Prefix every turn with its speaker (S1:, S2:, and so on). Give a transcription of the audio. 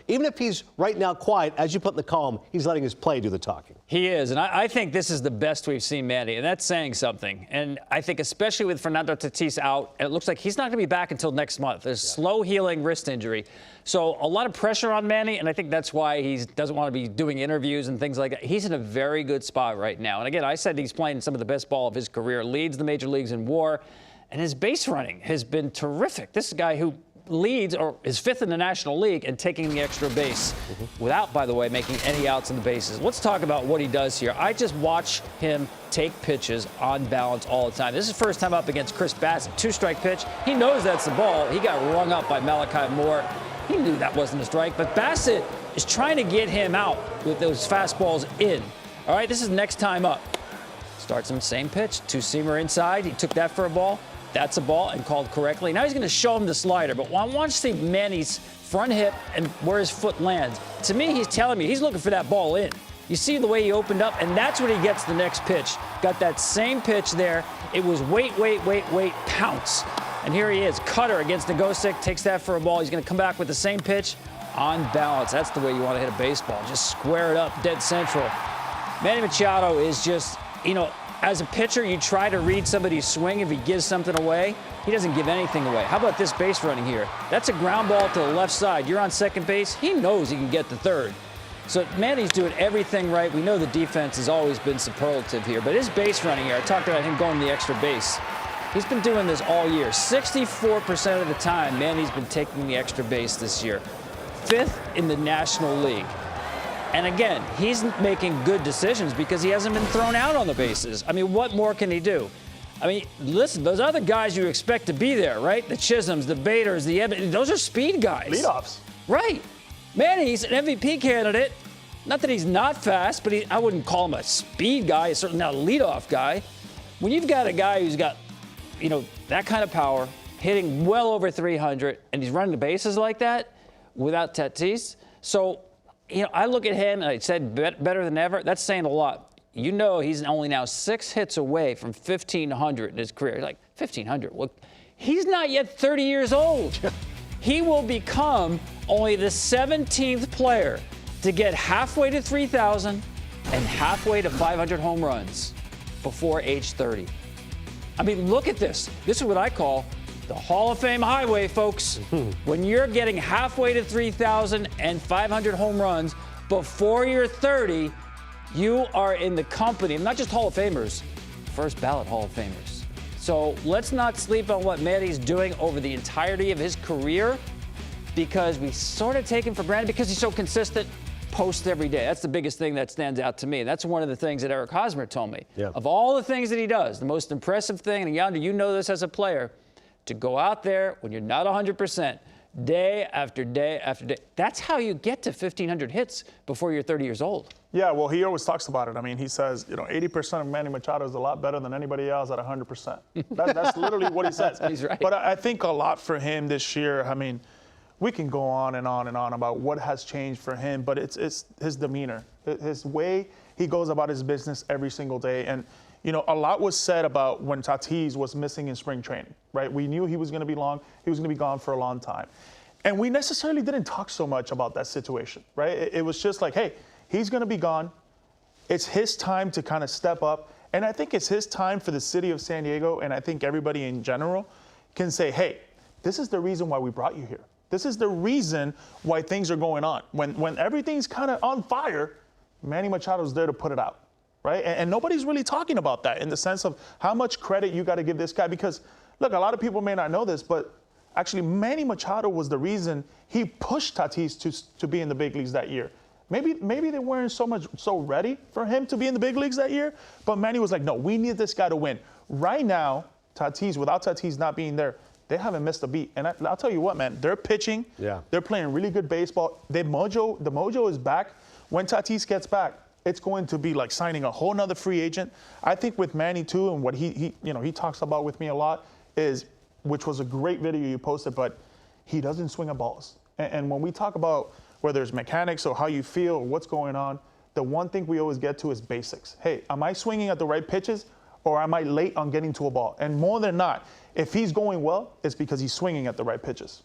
S1: even if he's right now quiet, as you put in the column, he's letting his play do the talking.
S2: He is, and I think this is the best we've seen Manny, and that's saying something. And I think especially with Fernando Tatis out, it looks like he's not going to be back until next month. There's slow healing wrist injury. So a lot of pressure on Manny, and I think that's why he doesn't want to be doing interviews and things like that. He's in a very good spot right now. And again, I said he's playing some of the best ball of his career, leads the major leagues in WAR, and his base running has been terrific. This is a guy who leads or is fifth in the National League and taking the extra base without, by the way, making any outs in the bases. Let's talk about what he does here. I just watch him take pitches on balance all the time. This is his first time up against Chris Bassett. Two-strike pitch. He knows that's the ball. He got rung up by Malachi Moore. He knew that wasn't a strike, but Bassett is trying to get him out with those fastballs in. All right, this is next time up. Starts him same pitch, two-seamer inside. He took that for a ball. That's a ball and called correctly. Now he's going to show him the slider, but I want to see Manny's front hip and where his foot lands. To me, he's telling me he's looking for that ball in. You see the way he opened up, and that's when he gets the next pitch. Got that same pitch there. It was wait, pounce. And here he is, cutter against the go stick, takes that for a ball. He's going to come back with the same pitch on balance. That's the way you want to hit a baseball. Just square it up, dead central. Manny Machado is just, as a pitcher, you try to read somebody's swing. If he gives something away, he doesn't give anything away. How about this base running here? That's a ground ball to the left side. You're on second base. He knows he can get the third. So Manny's doing everything right. We know the defense has always been superlative here, but his base running here, I talked about him going the extra base. He's been doing this all year. 64% of the time, Manny's been taking the extra base this year. Fifth in the National League. And again, he's making good decisions because he hasn't been thrown out on the bases. I mean, what more can he do? I mean, listen, those other guys you expect to be there, right? The Chisholms, the Baders, the Evans, those are speed guys.
S3: Leadoffs.
S2: Right. Manny's an MVP candidate. Not that he's not fast, but I wouldn't call him a speed guy. He's certainly not a leadoff guy. When you've got a guy who's got, that kind of power, hitting well over 300, and he's running the bases like that without Tatis. So, I look at him, and I said better than ever. That's saying a lot. He's only now 6 hits away from 1,500 in his career. Like, 1,500? Well, he's not yet 30 years old. He will become only the 17th player to get halfway to 3,000 and halfway to 500 home runs before age 30. I mean, look at this. This is what I call the Hall of Fame highway, folks. When you're getting halfway to 3,000 and 500 home runs before you're 30, you are in the company of not just Hall of Famers, first ballot Hall of Famers. So let's not sleep on what Manny's doing over the entirety of his career, because we sort of take him for granted because he's so consistent. Post every day. That's the biggest thing that stands out to me. That's one of the things that Eric Hosmer told me. Yeah. Of all the things that he does, the most impressive thing, and Yonder, you know this as a player, to go out there when you're not 100%, day after day after day. That's how you get to 1,500 hits before you're 30 years old.
S3: Yeah, well, he always talks about it. I mean, he says, 80% of Manny Machado is a lot better than anybody else at 100%. That's literally what he says.
S2: He's right.
S3: But I think a lot for him this year, I mean, we can go on and on and on about what has changed for him, but it's his demeanor, his way he goes about his business every single day. And, a lot was said about when Tatis was missing in spring training, right? We knew he was going to be gone for a long time. And we necessarily didn't talk so much about that situation, right? It was just like, hey, he's going to be gone. It's his time to kind of step up. And I think it's his time for the city of San Diego, and I think everybody in general can say, hey, this is the reason why we brought you here. This is the reason why things are going on. When everything's kind of on fire, Manny Machado's there to put it out, right? And nobody's really talking about that in the sense of how much credit you got to give this guy. Because, look, a lot of people may not know this, but actually Manny Machado was the reason he pushed Tatis to be in the big leagues that year. Maybe they weren't so ready for him to be in the big leagues that year, but Manny was like, no, we need this guy to win. Right now, without Tatis not being there, they haven't missed a beat. And I'll tell you what, man, they're pitching. Yeah. They're playing really good baseball. The mojo is back. When Tatis gets back, it's going to be like signing a whole nother free agent. I think with Manny too, and what he talks about with me a lot is, which was a great video you posted, but he doesn't swing at balls. And when we talk about whether it's mechanics or how you feel or what's going on, the one thing we always get to is basics. Hey, am I swinging at the right pitches, or am I late on getting to a ball? And more than not, if he's going well, it's because he's swinging at the right pitches.